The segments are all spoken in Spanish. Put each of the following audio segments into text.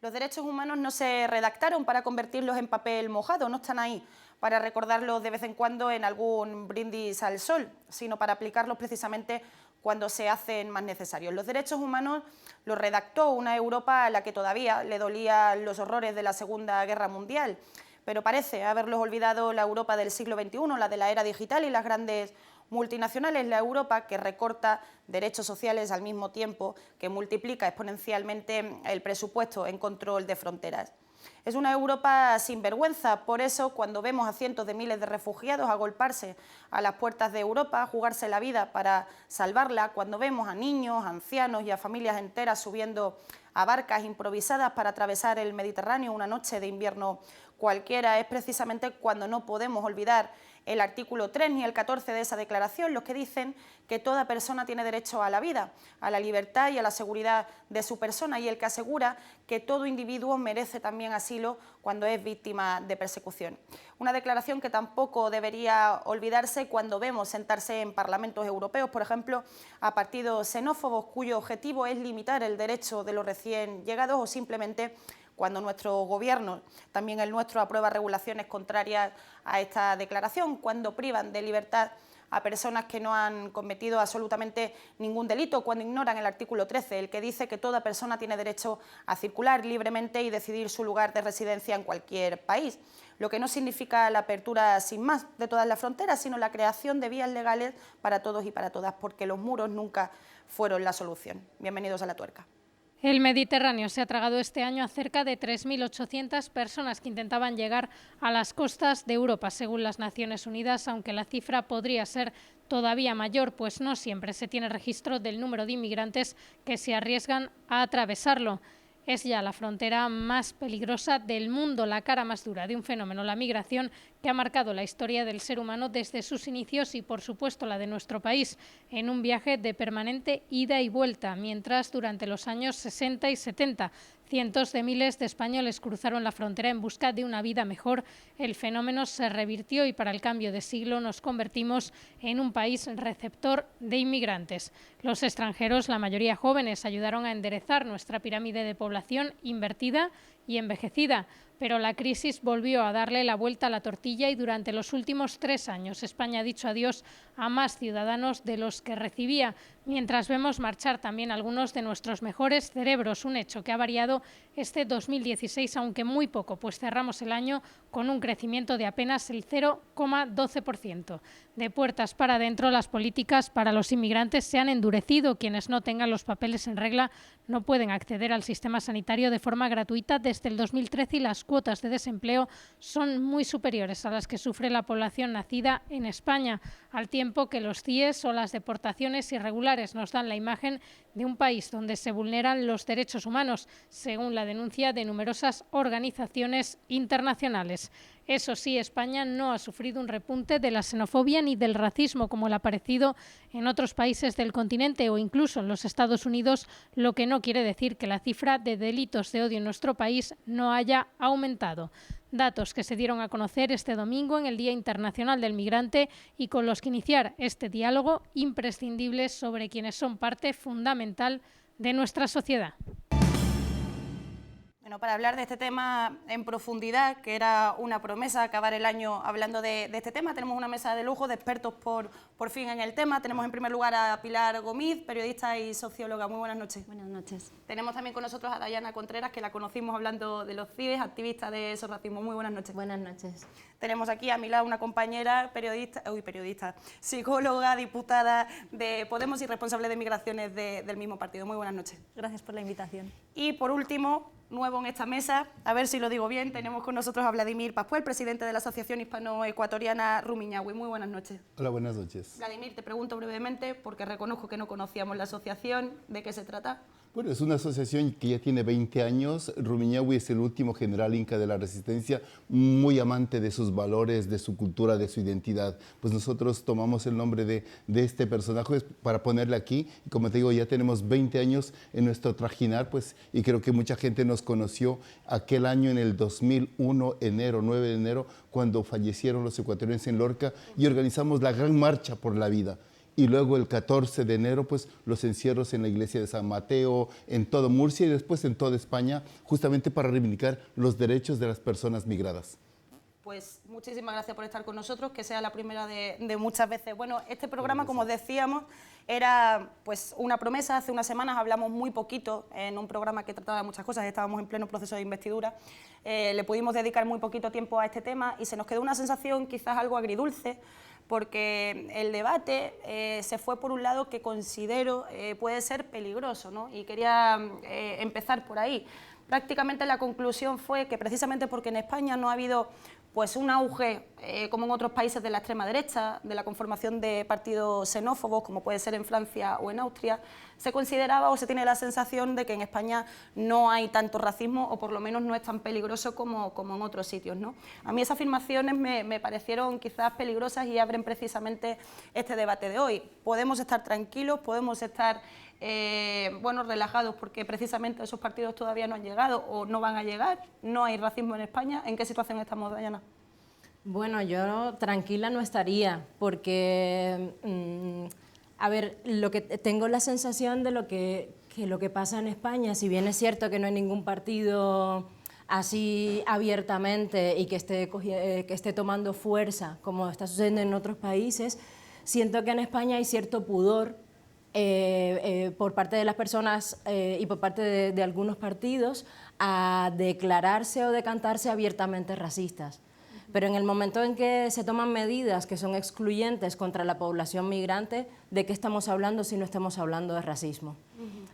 Los derechos humanos no se redactaron para convertirlos en papel mojado, no están ahí para recordarlos de vez en cuando en algún brindis al sol, sino para aplicarlos precisamente cuando se hacen más necesarios. Los derechos humanos los redactó una Europa a la que todavía le dolían los horrores de la Segunda Guerra Mundial, pero parece haberlos olvidado la Europa del siglo XXI, la de la era digital y las grandes multinacionales, la Europa que recorta derechos sociales al mismo tiempo que multiplica exponencialmente el presupuesto en control de fronteras. Es una Europa sin vergüenza, por eso cuando vemos a cientos de miles de refugiados agolparse a las puertas de Europa, a jugarse la vida para salvarla, cuando vemos a niños, a ancianos y a familias enteras subiendo a barcas improvisadas para atravesar el Mediterráneo una noche de invierno cualquiera, es precisamente cuando no podemos olvidar el artículo 3 ni el 14 de esa declaración, los que dicen que toda persona tiene derecho a la vida, a la libertad y a la seguridad de su persona, y el que asegura que todo individuo merece también asilo cuando es víctima de persecución. Una declaración que tampoco debería olvidarse cuando vemos sentarse en parlamentos europeos, por ejemplo, a partidos xenófobos cuyo objetivo es limitar el derecho de los recién llegados, o simplemente cuando nuestro gobierno, también el nuestro, aprueba regulaciones contrarias a esta declaración, cuando privan de libertad a personas que no han cometido absolutamente ningún delito, cuando ignoran el artículo 13, el que dice que toda persona tiene derecho a circular libremente y decidir su lugar de residencia en cualquier país, lo que no significa la apertura sin más de todas las fronteras, sino la creación de vías legales para todos y para todas, porque los muros nunca fueron la solución. Bienvenidos a La Tuerca. El Mediterráneo se ha tragado este año a cerca de 3.800 personas que intentaban llegar a las costas de Europa, según las Naciones Unidas, aunque la cifra podría ser todavía mayor, pues no siempre se tiene registro del número de inmigrantes que se arriesgan a atravesarlo. Es ya la frontera más peligrosa del mundo, la cara más dura de un fenómeno, la migración, que ha marcado la historia del ser humano desde sus inicios y, por supuesto, la de nuestro país, en un viaje de permanente ida y vuelta, mientras durante los años 60 y 70 cientos de miles de españoles cruzaron la frontera en busca de una vida mejor. El fenómeno se revirtió y para el cambio de siglo nos convertimos en un país receptor de inmigrantes. Los extranjeros, la mayoría jóvenes, ayudaron a enderezar nuestra pirámide de población invertida y envejecida, pero la crisis volvió a darle la vuelta a la tortilla y durante los últimos 3 años España ha dicho adiós a más ciudadanos de los que recibía, mientras vemos marchar también algunos de nuestros mejores cerebros, un hecho que ha variado este 2016, aunque muy poco, pues cerramos el año con un crecimiento de apenas el 0,12%. De puertas para adentro, las políticas para los inmigrantes se han endurecido. Quienes no tengan los papeles en regla no pueden acceder al sistema sanitario de forma gratuita desde el 2013 y las cuotas de desempleo son muy superiores a las que sufre la población nacida en España, al tiempo que los CIES o las deportaciones irregulares nos dan la imagen de un país donde se vulneran los derechos humanos, según la denuncia de numerosas organizaciones internacionales. Eso sí, España no ha sufrido un repunte de la xenofobia ni del racismo como el aparecido en otros países del continente o incluso en los Estados Unidos, lo que no quiere decir que la cifra de delitos de odio en nuestro país no haya aumentado. Datos que se dieron a conocer este domingo en el Día Internacional del Migrante y con los que iniciar este diálogo imprescindible sobre quienes son parte fundamental de nuestra sociedad. Bueno, para hablar de este tema en profundidad, que era una promesa acabar el año hablando de este tema, tenemos una mesa de lujo de expertos por fin en el tema. Tenemos en primer lugar a Pilar Gomiz, periodista y socióloga. Muy buenas noches. Buenas noches. Tenemos también con nosotros a Dayana Contreras, que la conocimos hablando de los CIDES, activista de Sorracismo. Muy buenas noches. Buenas noches. Tenemos aquí a mi lado una compañera psicóloga, diputada de Podemos y responsable de migraciones del mismo partido. Muy buenas noches. Gracias por la invitación. Y por último, nuevo en esta mesa, a ver si lo digo bien, tenemos con nosotros a Vladimir Pascual, presidente de la Asociación Hispano-Ecuatoriana Rumiñahui. Muy buenas noches. Hola, buenas noches. Vladimir, te pregunto brevemente, porque reconozco que no conocíamos la asociación, ¿de qué se trata? Bueno, es una asociación que ya tiene 20 años. Rumiñahui es el último general inca de la resistencia, muy amante de sus valores, de su cultura, de su identidad. Pues nosotros tomamos el nombre de este personaje para ponerle aquí. Y como te digo, ya tenemos 20 años en nuestro trajinar, pues, y creo que mucha gente nos conoció aquel año en el 2001, 9 de enero, cuando fallecieron los ecuatorianos en Lorca y organizamos la Gran Marcha por la Vida. y luego el 14 de enero pues los encierros en la iglesia de San Mateo, en todo Murcia y después en toda España, justamente para reivindicar los derechos de las personas migradas. Pues muchísimas gracias por estar con nosotros, que sea la primera de muchas veces. Bueno, este programa, como os decíamos, era pues una promesa. Hace unas semanas hablamos muy poquito en un programa que trataba de muchas cosas, estábamos en pleno proceso de investidura, le pudimos dedicar muy poquito tiempo a este tema y se nos quedó una sensación quizás algo agridulce, porque el debate se fue por un lado que considero puede ser peligroso, ¿no? Y quería empezar por ahí. Prácticamente la conclusión fue que precisamente porque en España no ha habido pues un auge, como en otros países de la extrema derecha, de la conformación de partidos xenófobos, como puede ser en Francia o en Austria, se consideraba o se tiene la sensación de que en España no hay tanto racismo, o por lo menos no es tan peligroso como en otros sitios, ¿no? A mí esas afirmaciones me parecieron quizás peligrosas y abren precisamente este debate de hoy. Podemos estar tranquilos, podemos estar bueno, relajados, porque precisamente esos partidos todavía no han llegado o no van a llegar. No hay racismo en España. ¿En qué situación estamos, Dayana? Bueno, yo tranquila no estaría, porque, a ver, tengo la sensación de lo que pasa en España, si bien es cierto que no hay ningún partido así abiertamente y que esté tomando fuerza, como está sucediendo en otros países, siento que en España hay cierto pudor por parte de las personas y por parte de algunos partidos a declararse o decantarse abiertamente racistas. Pero en el momento en que se toman medidas que son excluyentes contra la población migrante, ¿de qué estamos hablando si no estamos hablando de racismo?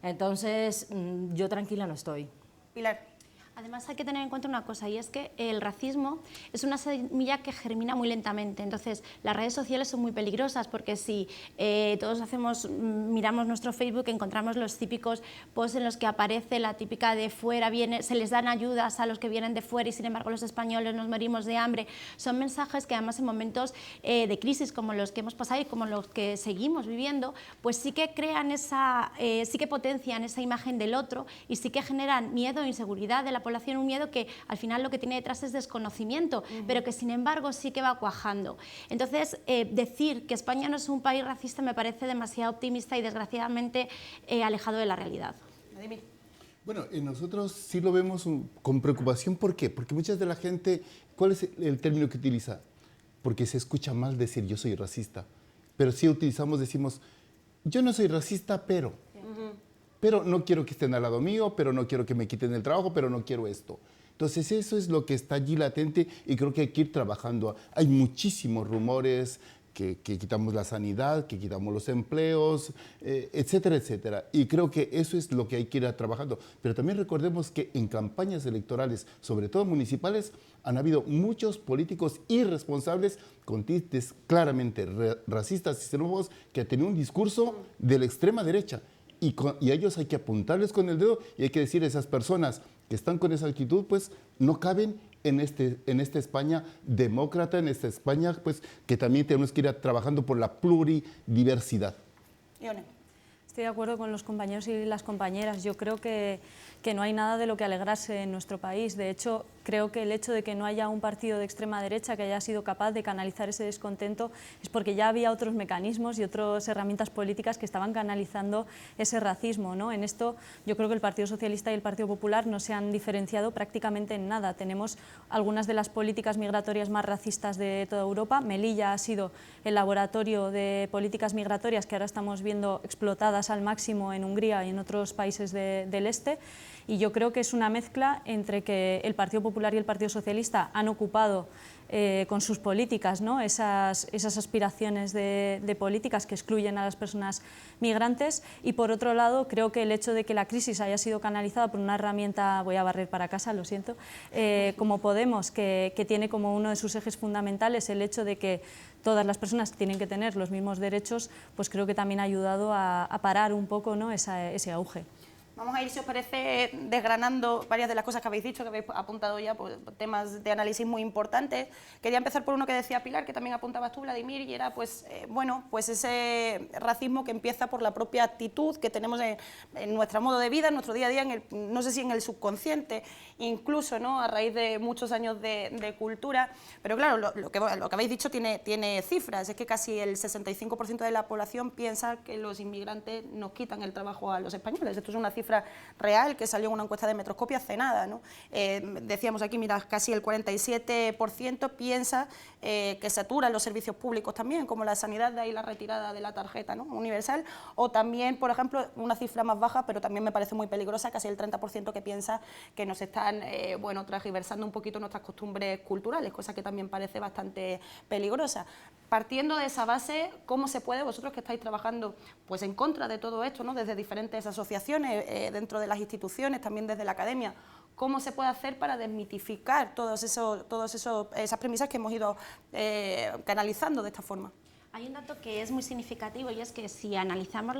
Entonces, yo tranquila no estoy. Pilar. Además hay que tener en cuenta una cosa, y es que el racismo es una semilla que germina muy lentamente. Entonces las redes sociales son muy peligrosas, porque si todos miramos nuestro Facebook, encontramos los típicos posts en los que aparece la típica de fuera, se les dan ayudas a los que vienen de fuera y sin embargo los españoles nos morimos de hambre. Son mensajes que además en momentos de crisis como los que hemos pasado y como los que seguimos viviendo, pues sí que crean sí que potencian esa imagen del otro y sí que generan miedo e inseguridad de la población, un miedo que al final lo que tiene detrás es desconocimiento, pero que sin embargo sí que va cuajando. Entonces, decir que España no es un país racista me parece demasiado optimista y desgraciadamente alejado de la realidad. Bueno, nosotros sí lo vemos con preocupación. ¿Por qué? Porque muchas de la gente, ¿cuál es el término que utiliza? Porque se escucha mal decir yo soy racista, pero sí decimos yo no soy racista, pero no quiero que estén al lado mío, pero no quiero que me quiten el trabajo, pero no quiero esto. Entonces eso es lo que está allí latente y creo que hay que ir trabajando. Hay muchísimos rumores que quitamos la sanidad, que quitamos los empleos, etcétera, etcétera. Y creo que eso es lo que hay que ir trabajando. Pero también recordemos que en campañas electorales, sobre todo municipales, han habido muchos políticos irresponsables con tintes claramente racistas y xenófobos que han tenido un discurso de la extrema derecha. Y a ellos hay que apuntarles con el dedo y hay que decir a esas personas que están con esa actitud, pues no caben en esta España demócrata, en esta España pues que también tenemos que ir trabajando por la pluridiversidad. Ione. Estoy de acuerdo con los compañeros y las compañeras. Yo creo que no hay nada de lo que alegrarse en nuestro país. De hecho, creo que el hecho de que no haya un partido de extrema derecha que haya sido capaz de canalizar ese descontento es porque ya había otros mecanismos y otras herramientas políticas que estaban canalizando ese racismo, ¿no? En esto yo creo que el Partido Socialista y el Partido Popular no se han diferenciado prácticamente en nada. Tenemos algunas de las políticas migratorias más racistas de toda Europa. Melilla ha sido el laboratorio de políticas migratorias que ahora estamos viendo explotadas al máximo en Hungría y en otros países del este. Y yo creo que es una mezcla entre que el Partido Popular y el Partido Socialista han ocupado con sus políticas, ¿no?, esas aspiraciones de políticas que excluyen a las personas migrantes, y por otro lado creo que el hecho de que la crisis haya sido canalizada por una herramienta, voy a barrer para casa, lo siento, como Podemos, que tiene como uno de sus ejes fundamentales el hecho de que todas las personas tienen que tener los mismos derechos, pues creo que también ha ayudado a parar un poco, ¿no?, ese auge. Vamos a ir, si os parece, desgranando varias de las cosas que habéis dicho, que habéis apuntado ya, pues, temas de análisis muy importantes. Quería empezar por uno que decía Pilar, que también apuntabas tú, Vladimir, y era pues, bueno, pues ese racismo que empieza por la propia actitud que tenemos en nuestro modo de vida, en nuestro día a día, no sé si en el subconsciente, incluso, ¿no?, a raíz de muchos años de cultura. Pero claro, lo que habéis dicho tiene cifras, es que casi el 65% de la población piensa que los inmigrantes nos quitan el trabajo a los españoles. Esto es una cifra real que salió en una encuesta de Metroscopia hace nada, ¿no? Decíamos aquí, mira, casi el 47% piensa que saturan los servicios públicos también, como la sanidad, de ahí la retirada de la tarjeta, ¿no?, universal, o también, por ejemplo, una cifra más baja, pero también me parece muy peligrosa, casi el 30% que piensa que nos están, bueno, transgiversando un poquito nuestras costumbres culturales, cosa que también parece bastante peligrosa. Partiendo de esa base, ¿cómo se puede, vosotros que estáis trabajando pues en contra de todo esto, ¿no?, desde diferentes asociaciones, dentro de las instituciones, también desde la academia, cómo se puede hacer para desmitificar todas esas premisas que hemos ido canalizando de esta forma? Hay un dato que es muy significativo y es que si analizamos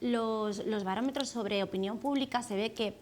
los barómetros sobre opinión pública se ve que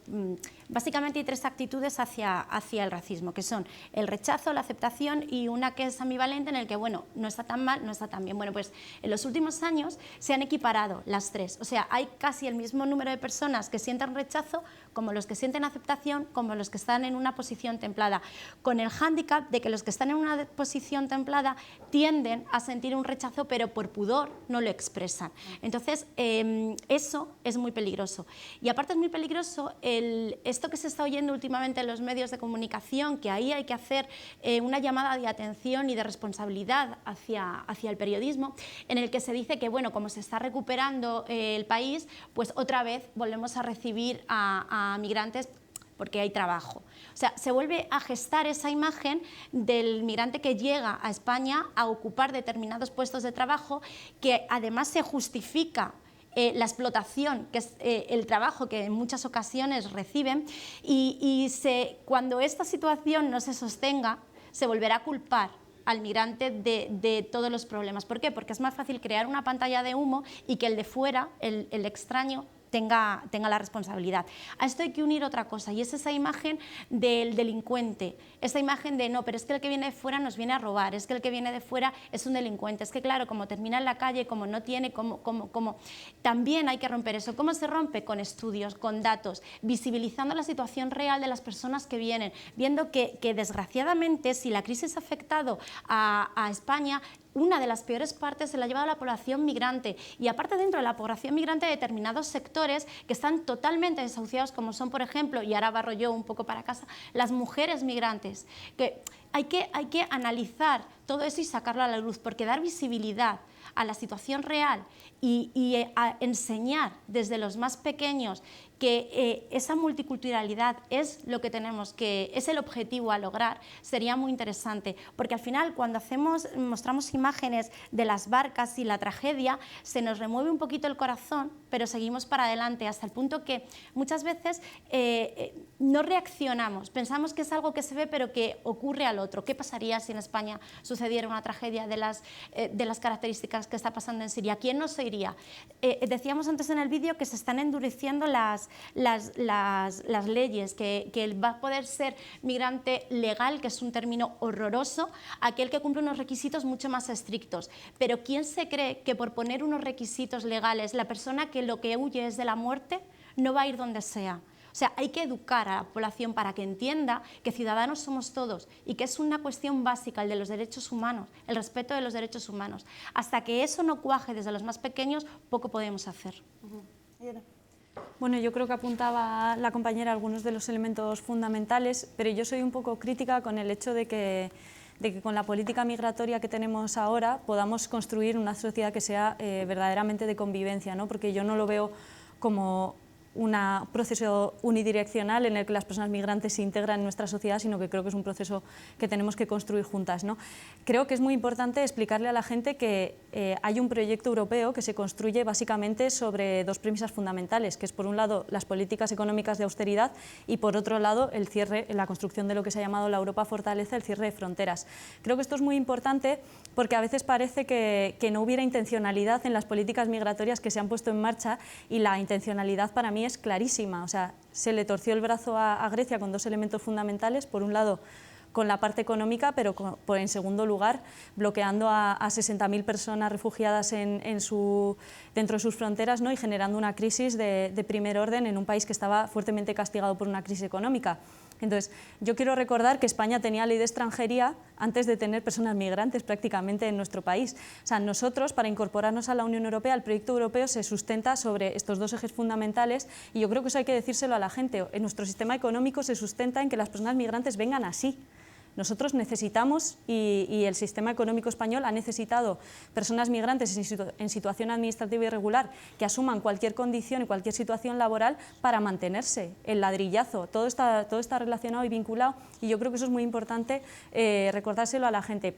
básicamente hay tres actitudes hacia el racismo, que son el rechazo, la aceptación y una que es ambivalente en el que, bueno, no está tan mal, no está tan bien. Bueno, pues en los últimos años se han equiparado las tres, o sea, hay casi el mismo número de personas que sienten rechazo como los que sienten aceptación, como los que están en una posición templada, con el hándicap de que los que están en una posición templada tienden a sentir un rechazo, pero por pudor no lo expresan. Entonces, eso es muy peligroso. Y aparte es muy peligroso esto que se está oyendo últimamente en los medios de comunicación, que ahí hay que hacer una llamada de atención y de responsabilidad hacia el periodismo, en el que se dice que, bueno, como se está recuperando el país, pues otra vez volvemos a recibir a migrantes porque hay trabajo. O sea, se vuelve a gestar esa imagen del migrante que llega a España a ocupar determinados puestos de trabajo, que además se justifica la explotación, que es el trabajo que en muchas ocasiones reciben, y cuando esta situación no se sostenga, se volverá a culpar al migrante de todos los problemas. ¿Por qué? Porque es más fácil crear una pantalla de humo y que el de fuera, el extraño, tenga la responsabilidad. A esto hay que unir otra cosa, y es esa imagen del delincuente, esa imagen de no, pero es que el que viene de fuera nos viene a robar, es que el que viene de fuera es un delincuente, es que claro, como termina en la calle, como no tiene, como también hay que romper eso. ¿Cómo se rompe? Con estudios, con datos, visibilizando la situación real de las personas que vienen, viendo que desgraciadamente, si la crisis ha afectado a España, una de las peores partes se la ha llevado la población migrante, y aparte dentro de la población migrante determinados sectores que están totalmente desahuciados, como son, por ejemplo, y ahora barro yo un poco para casa, las mujeres migrantes, que hay que analizar todo eso y sacarlo a la luz, porque dar visibilidad a la situación real y a enseñar desde los más pequeños que esa multiculturalidad es lo que es el objetivo a lograr, sería muy interesante, porque al final cuando mostramos imágenes de las barcas y la tragedia, se nos remueve un poquito el corazón, pero seguimos para adelante, hasta el punto que muchas veces no reaccionamos, pensamos que es algo que se ve pero que ocurre al otro. ¿Qué pasaría si en España sucediera una tragedia de las características que está pasando en Siria? ¿Quién no se iría? Decíamos antes en el vídeo que se están endureciendo las leyes, que va a poder ser migrante legal, que es un término horroroso, aquel que cumple unos requisitos mucho más estrictos. Pero ¿quién se cree que por poner unos requisitos legales, la persona que lo que huye es de la muerte, no va a ir donde sea? O sea, hay que educar a la población para que entienda que ciudadanos somos todos y que es una cuestión básica el de los derechos humanos, el respeto de los derechos humanos. Hasta que eso no cuaje desde los más pequeños, poco podemos hacer. Bueno, yo creo que apuntaba la compañera algunos de los elementos fundamentales, pero yo soy un poco crítica con el hecho de que con la política migratoria que tenemos ahora podamos construir una sociedad que sea verdaderamente de convivencia, ¿no? Porque yo no lo veo como un proceso unidireccional en el que las personas migrantes se integran en nuestra sociedad, sino que creo que es un proceso que tenemos que construir juntas, ¿no? Creo que es muy importante explicarle a la gente que hay un proyecto europeo que se construye básicamente sobre dos premisas fundamentales, que es por un lado las políticas económicas de austeridad y por otro lado el cierre, la construcción de lo que se ha llamado la Europa fortaleza, el cierre de fronteras. Creo que esto es muy importante porque a veces parece que no hubiera intencionalidad en las políticas migratorias que se han puesto en marcha, y la intencionalidad para mí mí es clarísima. O sea, se le torció el brazo a Grecia con dos elementos fundamentales. Por un lado, con la parte económica, pero en segundo lugar, bloqueando a 60.000 personas refugiadas dentro de sus fronteras, ¿no? Y generando una crisis de primer orden en un país que estaba fuertemente castigado por una crisis económica. Entonces, yo quiero recordar que España tenía ley de extranjería antes de tener personas migrantes prácticamente en nuestro país. O sea, nosotros, para incorporarnos a la Unión Europea, el proyecto europeo se sustenta sobre estos dos ejes fundamentales, y yo creo que eso hay que decírselo a la gente. Nuestro sistema económico se sustenta en que las personas migrantes vengan así. Nosotros necesitamos, y el sistema económico español ha necesitado personas migrantes en situación administrativa irregular que asuman cualquier condición y cualquier situación laboral para mantenerse. El ladrillazo, todo está relacionado y vinculado, y yo creo que eso es muy importante recordárselo a la gente.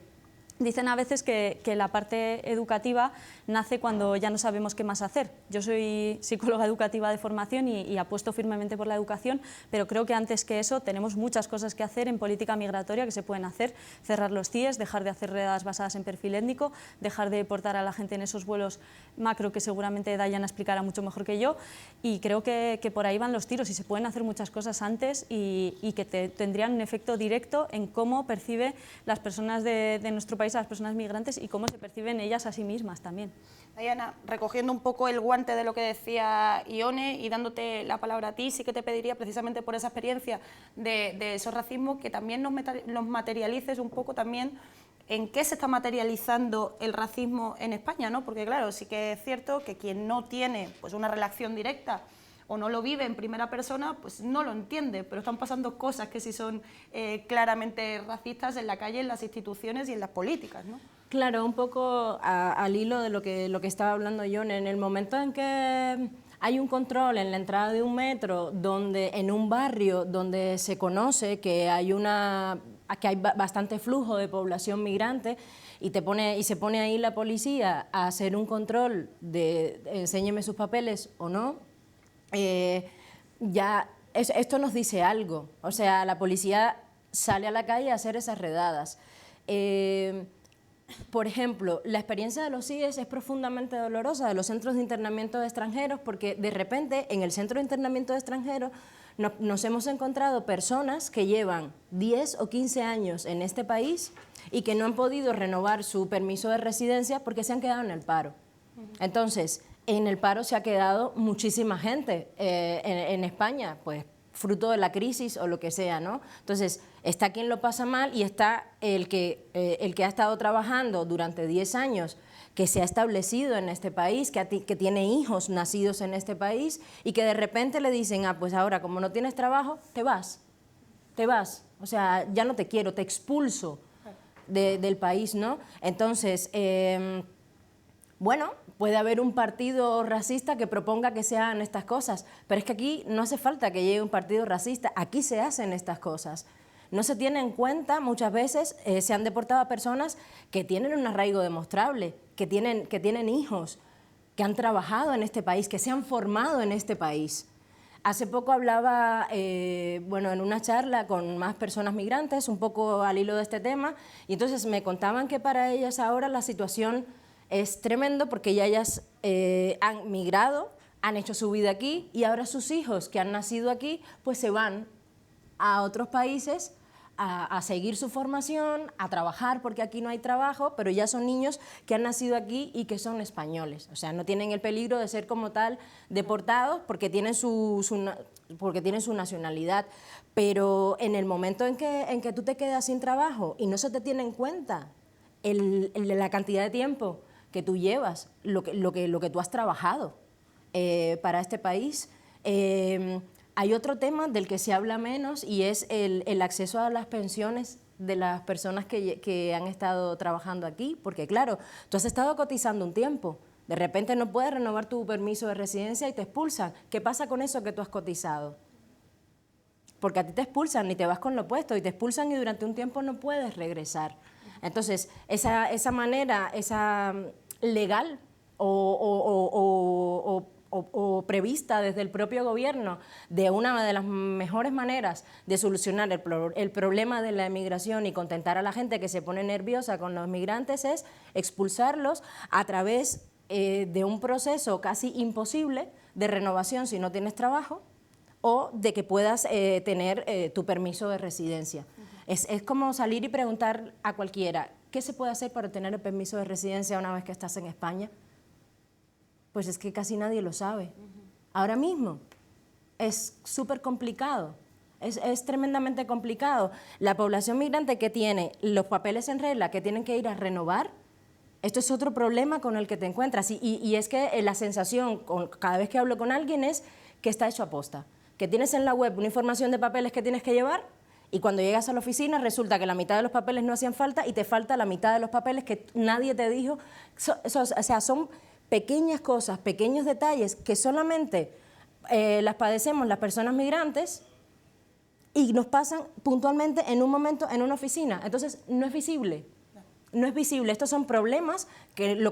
Dicen a veces que la parte educativa nace cuando ya no sabemos qué más hacer. Yo soy psicóloga educativa de formación y apuesto firmemente por la educación, pero creo que antes que eso tenemos muchas cosas que hacer en política migratoria que se pueden hacer. Cerrar los CIES, dejar de hacer redadas basadas en perfil étnico, dejar de deportar a la gente en esos vuelos macro que seguramente Dayana explicará mucho mejor que yo, y creo que por ahí van los tiros, y se pueden hacer muchas cosas antes y que tendrían un efecto directo en cómo percibe las personas de nuestro país, a las personas migrantes, y cómo se perciben ellas a sí mismas también. Dayana, recogiendo un poco el guante de lo que decía Ione y dándote la palabra a ti, sí que te pediría, precisamente por esa experiencia de esos racismos, que también nos materialices un poco también en qué se está materializando el racismo en España, ¿no? Porque claro, sí que es cierto que quien no tiene pues una relación directa o no lo vive en primera persona, pues no lo entiende, pero están pasando cosas que sí son claramente racistas en la calle, en las instituciones y en las políticas, ¿no? Claro, un poco al hilo de lo que estaba hablando Ione, en el momento en que hay un control en la entrada de un metro, en un barrio donde se conoce que hay bastante flujo de población migrante, y se pone ahí la policía a hacer un control de enséñeme sus papeles o no, esto nos dice algo. O sea, la policía sale a la calle a hacer esas redadas. Por ejemplo, la experiencia de los CIES es profundamente dolorosa, de los centros de internamiento de extranjeros, porque de repente en el centro de internamiento de extranjeros nos hemos encontrado personas que llevan 10 o 15 años en este país y que no han podido renovar su permiso de residencia porque se han quedado en el paro. Entonces, en el paro se ha quedado muchísima gente en España, pues fruto de la crisis o lo que sea, ¿no? Entonces, está quien lo pasa mal y está el que ha estado trabajando durante 10 años, que se ha establecido en este país, que tiene hijos nacidos en este país, y que de repente le dicen, pues ahora como no tienes trabajo, te vas, o sea, ya no te quiero, te expulso del país, ¿no? Entonces, bueno, puede haber un partido racista que proponga que se hagan estas cosas, pero es que aquí no hace falta que llegue un partido racista, aquí se hacen estas cosas. No se tiene en cuenta, muchas veces se han deportado a personas que tienen un arraigo demostrable, que tienen hijos, que han trabajado en este país, que se han formado en este país. Hace poco hablaba, bueno, en una charla con más personas migrantes, un poco al hilo de este tema, y entonces me contaban que para ellas ahora la situación es tremendo porque ya ellas han migrado, han hecho su vida aquí, y ahora sus hijos que han nacido aquí, pues se van a otros países a seguir su formación, a trabajar, porque aquí no hay trabajo, pero ya son niños que han nacido aquí y que son españoles. O sea, no tienen el peligro de ser como tal deportados porque tienen su nacionalidad. Pero en el momento en que tú te quedas sin trabajo y no se te tiene en cuenta la cantidad de tiempo que tú llevas, lo que tú has trabajado para este país, hay otro tema del que se habla menos, y es el acceso a las pensiones de las personas que han estado trabajando aquí, porque claro, tú has estado cotizando un tiempo, de repente no puedes renovar tu permiso de residencia y te expulsan. ¿Qué pasa con eso que tú has cotizado? Porque a ti te expulsan y te vas con lo puesto, y te expulsan y durante un tiempo no puedes regresar. Entonces, esa manera, esa legal o prevista desde el propio gobierno, de una de las mejores maneras de solucionar el problema de la emigración y contentar a la gente que se pone nerviosa con los migrantes, es expulsarlos a través de un proceso casi imposible de renovación si no tienes trabajo, o de que puedas tener tu permiso de residencia. Es como salir y preguntar a cualquiera, ¿qué se puede hacer para obtener el permiso de residencia una vez que estás en España? Pues es que casi nadie lo sabe. Ahora mismo es súper complicado, es tremendamente complicado. La población migrante que tiene los papeles en regla, que tienen que ir a renovar, esto es otro problema con el que te encuentras. Y es que la sensación, cada vez que hablo con alguien, es que está hecho a posta. Que tienes en la web una información de papeles que tienes que llevar y cuando llegas a la oficina resulta que la mitad de los papeles no hacían falta y te falta la mitad de los papeles que nadie te dijo. O sea, son pequeñas cosas, pequeños detalles que solamente las padecemos las personas migrantes y nos pasan puntualmente en un momento en una oficina. Entonces, no es visible. No es visible. Estos son problemas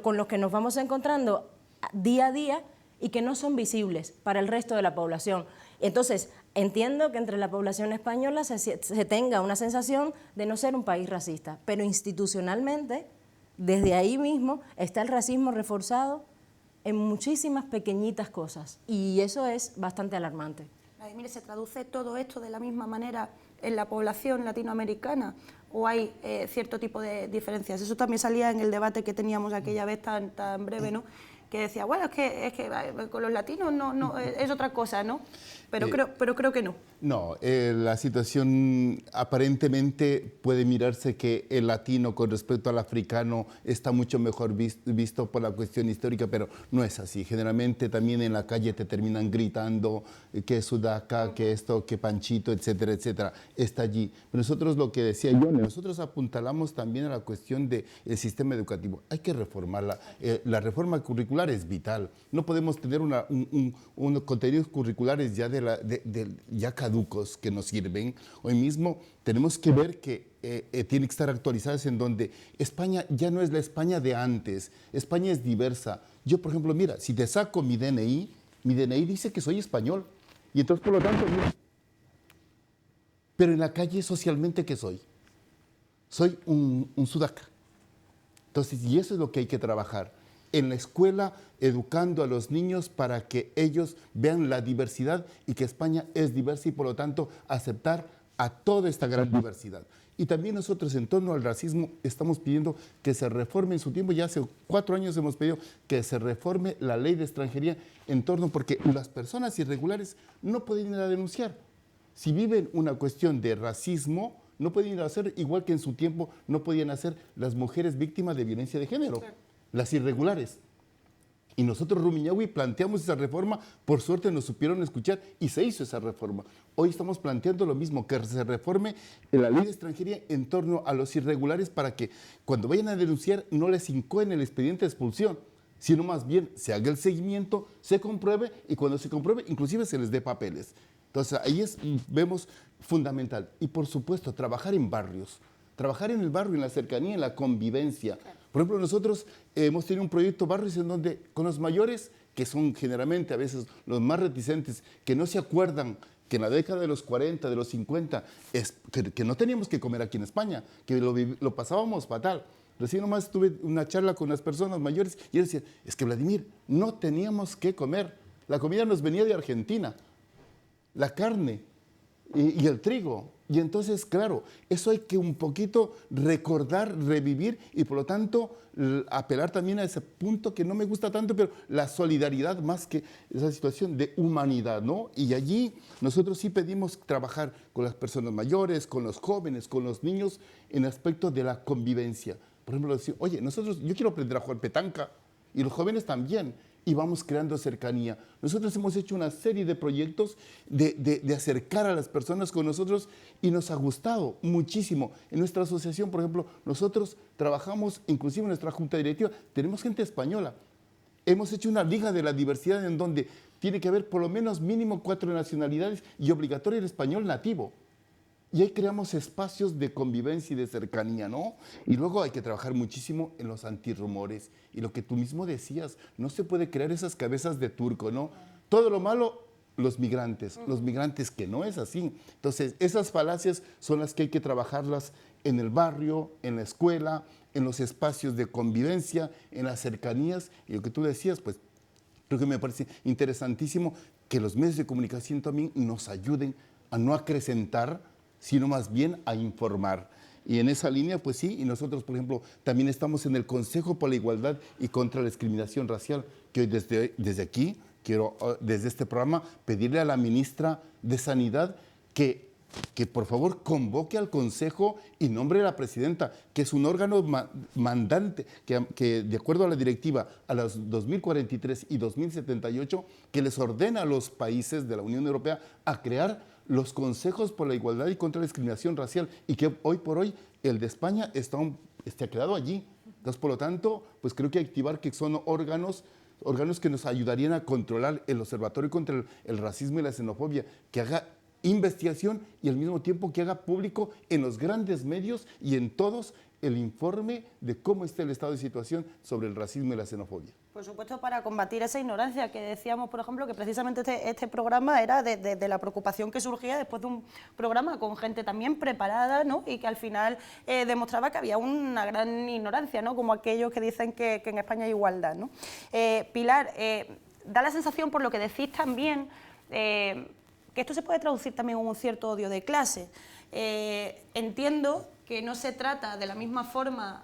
con los que nos vamos encontrando día a día y que no son visibles para el resto de la población. Entonces, entiendo que entre la población española se tenga una sensación de no ser un país racista, pero institucionalmente, desde ahí mismo, está el racismo reforzado en muchísimas pequeñitas cosas y eso es bastante alarmante. Mire, ¿se traduce todo esto de la misma manera en la población latinoamericana o hay cierto tipo de diferencias? Eso también salía en el debate que teníamos aquella vez tan breve, ¿no? Que decía, bueno, es que con los latinos no es otra cosa, ¿no? Pero creo que no. No, la situación aparentemente puede mirarse que el latino con respecto al africano está mucho mejor visto por la cuestión histórica, pero no es así. Generalmente también en la calle te terminan gritando que Sudaca, que esto, que Panchito, etcétera, etcétera. Está allí. Pero nosotros, lo que decía yo, nosotros apuntalamos también a la cuestión del sistema educativo. Hay que reformarla. La reforma curricular es vital. No podemos tener unos contenidos curriculares ya ya caducos que nos sirven. Hoy mismo tenemos que ver que tienen que estar actualizadas en donde España ya no es la España de antes. España es diversa. Yo, por ejemplo, mira, si te saco mi DNI dice que soy español. Y entonces, por lo tanto, mira, pero en la calle socialmente, ¿qué soy? Soy un sudaca. Entonces, y eso es lo que hay que trabajar. En la escuela, educando a los niños para que ellos vean la diversidad y que España es diversa y por lo tanto aceptar a toda esta gran diversidad. Y también nosotros en torno al racismo estamos pidiendo que se reforme en su tiempo, ya hace 4 años hemos pedido que se reforme la ley de extranjería en torno, porque las personas irregulares no pueden ir a denunciar. Si viven una cuestión de racismo, no pueden ir a hacer igual que en su tiempo no podían hacer las mujeres víctimas de violencia de género. Claro. Las irregulares. Y nosotros, Rumiñahui, planteamos esa reforma, por suerte nos supieron escuchar y se hizo esa reforma. Hoy estamos planteando lo mismo, que se reforme la ley de extranjería en torno a los irregulares para que cuando vayan a denunciar no les incoen el expediente de expulsión, sino más bien se haga el seguimiento, se compruebe y cuando se compruebe inclusive se les dé papeles. Entonces ahí vemos fundamental. Y por supuesto, trabajar en barrios. Trabajar en el barrio, en la cercanía, en la convivencia. Por ejemplo, nosotros hemos tenido un proyecto barrios en donde con los mayores, que son generalmente a veces los más reticentes, que no se acuerdan que en la década de los 40, de los 50, que no teníamos que comer aquí en España, que lo pasábamos fatal. Recién nomás tuve una charla con las personas mayores y ellos decían, es que Vladimir, no teníamos que comer. La comida nos venía de Argentina, la carne y el trigo. Y entonces, claro, eso hay que un poquito recordar, revivir y por lo tanto apelar también a ese punto que no me gusta tanto, pero la solidaridad más que esa situación de humanidad, ¿no? Y allí nosotros sí pedimos trabajar con las personas mayores, con los jóvenes, con los niños en aspecto de la convivencia. Por ejemplo, decir, oye, yo quiero aprender a jugar petanca y los jóvenes también. Y vamos creando cercanía. Nosotros hemos hecho una serie de proyectos de acercar a las personas con nosotros y nos ha gustado muchísimo. En nuestra asociación, por ejemplo, nosotros trabajamos, inclusive en nuestra junta directiva, tenemos gente española. Hemos hecho una liga de la diversidad en donde tiene que haber por lo menos mínimo 4 nacionalidades y obligatorio el español nativo. Y ahí creamos espacios de convivencia y de cercanía, ¿no? Y luego hay que trabajar muchísimo en los antirrumores. Y lo que tú mismo decías, no se puede crear esas cabezas de turco, ¿no? Todo lo malo, los migrantes que no es así. Entonces, esas falacias son las que hay que trabajarlas en el barrio, en la escuela, en los espacios de convivencia, en las cercanías. Y lo que tú decías, pues, Creo que me parece interesantísimo que los medios de comunicación también nos ayuden a no acrecentar, sino más bien a informar. Y en esa línea, pues sí, y nosotros, por ejemplo, también estamos en el Consejo por la Igualdad y contra la Discriminación Racial, que hoy desde aquí, quiero desde este programa pedirle a la ministra de Sanidad que por favor convoque al Consejo y nombre a la presidenta, que es un órgano mandante, que de acuerdo a la directiva a las 2043 y 2078, que les ordena a los países de la Unión Europea a crear los consejos por la igualdad y contra la discriminación racial, y que hoy por hoy el de España ha quedado allí. Entonces, por lo tanto, pues creo que hay que activar que son órganos que nos ayudarían a controlar el Observatorio contra el Racismo y la Xenofobia, que haga investigación y al mismo tiempo que haga público en los grandes medios y en todos el informe de cómo está el estado de situación sobre el racismo y la xenofobia. Por supuesto, para combatir esa ignorancia que decíamos, por ejemplo, que precisamente este programa era de la preocupación que surgía después de un programa con gente también preparada, ¿no? Y que al final demostraba que había una gran ignorancia, ¿no? Como aquellos que dicen que en España hay igualdad, ¿no? Pilar, da la sensación, por lo que decís también, que esto se puede traducir también en un cierto odio de clase. Entiendo que no se trata de la misma forma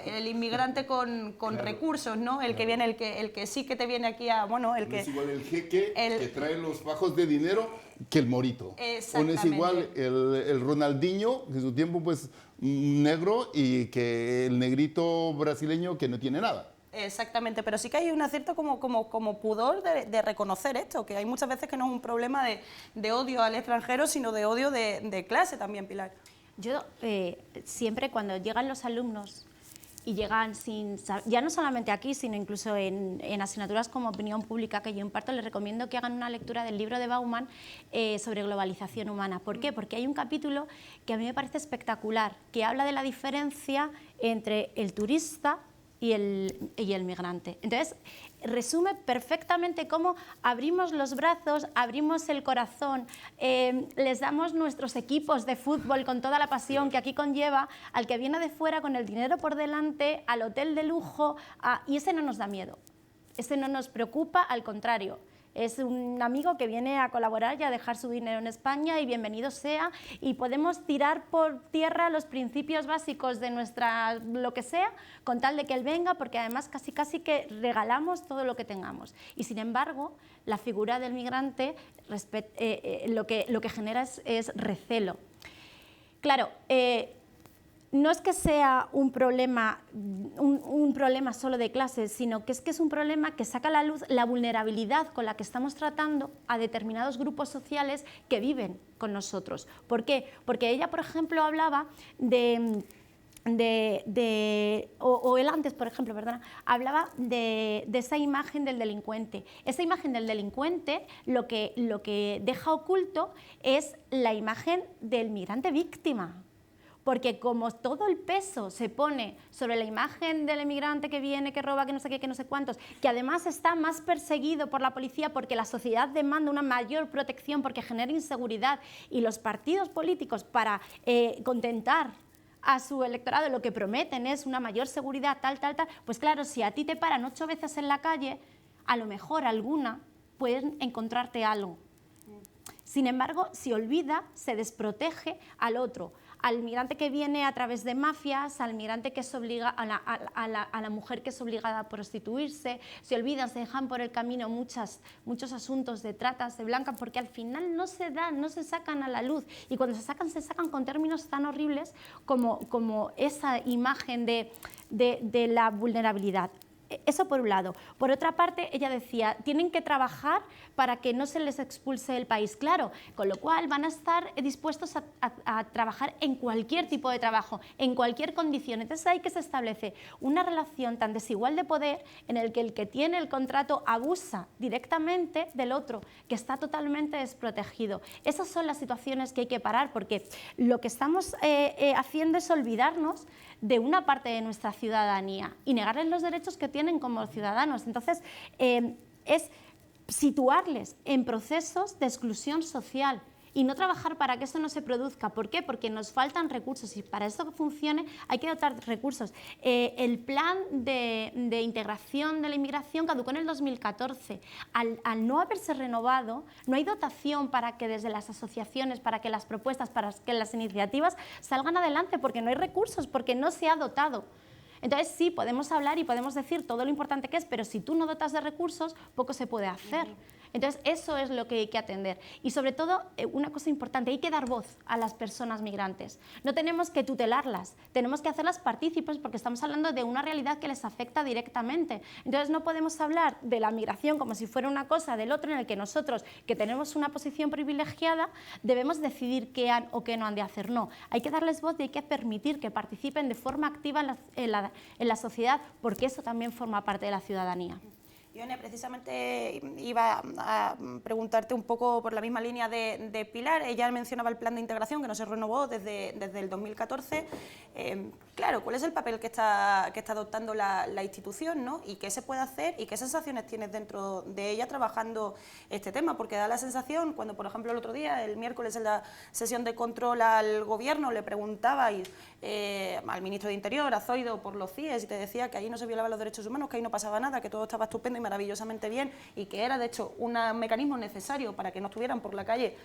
el inmigrante con claro, recursos, ¿no? El claro, que viene, el que sí que te viene aquí a, bueno, el no que... es igual el jeque que trae los fajos de dinero que el morito. O no es igual el Ronaldinho, que en su tiempo pues negro, y que el negrito brasileño que no tiene nada. Exactamente, pero sí que hay un cierto como pudor de reconocer esto, que hay muchas veces que no es un problema de odio al extranjero, sino de odio de clase también, Pilar. Yo siempre cuando llegan los alumnos y llegan sin saber, ya no solamente aquí, sino incluso en asignaturas como opinión pública que yo imparto, les recomiendo que hagan una lectura del libro de Bauman sobre globalización humana. ¿Por qué? Porque hay un capítulo que a mí me parece espectacular, que habla de la diferencia entre el turista y el migrante. Entonces, resume perfectamente cómo abrimos los brazos, abrimos el corazón, les damos nuestros equipos de fútbol con toda la pasión que aquí conlleva al que viene de fuera con el dinero por delante, al hotel de lujo, y ese no nos da miedo, ese no nos preocupa, al contrario. Es un amigo que viene a colaborar y a dejar su dinero en España, y bienvenido sea, y podemos tirar por tierra los principios básicos de nuestra lo que sea con tal de que él venga, porque además casi que regalamos todo lo que tengamos. Y sin embargo, la figura del migrante lo que genera es recelo. Claro, no es que sea un problema solo de clases, sino que es un problema que saca a la luz la vulnerabilidad con la que estamos tratando a determinados grupos sociales que viven con nosotros. ¿Por qué? Porque ella, por ejemplo, hablaba o él antes, por ejemplo, perdona, hablaba de esa imagen del delincuente. Esa imagen del delincuente lo que deja oculto es la imagen del migrante víctima. Porque como todo el peso se pone sobre la imagen del emigrante que viene, que roba, que no sé qué, que no sé cuántos, que además está más perseguido por la policía porque la sociedad demanda una mayor protección, porque genera inseguridad, y los partidos políticos, para contentar a su electorado, lo que prometen es una mayor seguridad, tal, pues claro, si a ti te paran 8 veces en la calle, a lo mejor alguna pueden encontrarte algo. Sin embargo, se olvida, se desprotege al otro, al migrante que viene a través de mafias, al migrante que es a la mujer que es obligada a prostituirse. Se olvidan, se dejan por el camino muchos asuntos de tratas de blancas, porque al final no se sacan a la luz, y cuando se sacan con términos tan horribles como esa imagen de la vulnerabilidad. Eso por un lado. Por otra parte, ella decía, tienen que trabajar para que no se les expulse del país. Claro, con lo cual van a estar dispuestos a trabajar en cualquier tipo de trabajo, en cualquier condición. Entonces ahí que se establece una relación tan desigual de poder en el que tiene el contrato abusa directamente del otro, que está totalmente desprotegido. Esas son las situaciones que hay que parar, porque lo que estamos haciendo es olvidarnos de una parte de nuestra ciudadanía y negarles los derechos que tienen como ciudadanos. Entonces, es situarles en procesos de exclusión social y no trabajar para que esto no se produzca. ¿Por qué? Porque nos faltan recursos y para esto que funcione hay que dotar recursos. El plan de integración de la inmigración caducó en el 2014. Al no haberse renovado, no hay dotación para que desde las asociaciones, para que las propuestas, para que las iniciativas salgan adelante, porque no hay recursos, porque no se ha dotado. Entonces sí, podemos hablar y podemos decir todo lo importante que es, pero si tú no dotas de recursos, poco se puede hacer. Entonces eso es lo que hay que atender. Y sobre todo, una cosa importante, hay que dar voz a las personas migrantes. No tenemos que tutelarlas, tenemos que hacerlas partícipes porque estamos hablando de una realidad que les afecta directamente. Entonces no podemos hablar de la migración como si fuera una cosa del otro en el que nosotros, que tenemos una posición privilegiada, debemos decidir qué han o qué no han de hacer. No, hay que darles voz y hay que permitir que participen de forma activa en la sociedad, porque eso también forma parte de la ciudadanía. Ione, precisamente iba a preguntarte un poco por la misma línea de Pilar. Ella mencionaba el plan de integración que no se renovó desde el 2014. Claro, ¿cuál es el papel que está adoptando la institución, ¿no? Y qué se puede hacer y qué sensaciones tienes dentro de ella trabajando este tema? Porque da la sensación, cuando por ejemplo el otro día, el miércoles en la sesión de control al Gobierno, le preguntabais al ministro de Interior, a Zoido, por los CIES, y te decía que ahí no se violaban los derechos humanos, que ahí no pasaba nada, que todo estaba estupendo y maravillosamente bien, y que era de hecho un mecanismo necesario para que no estuvieran por la calle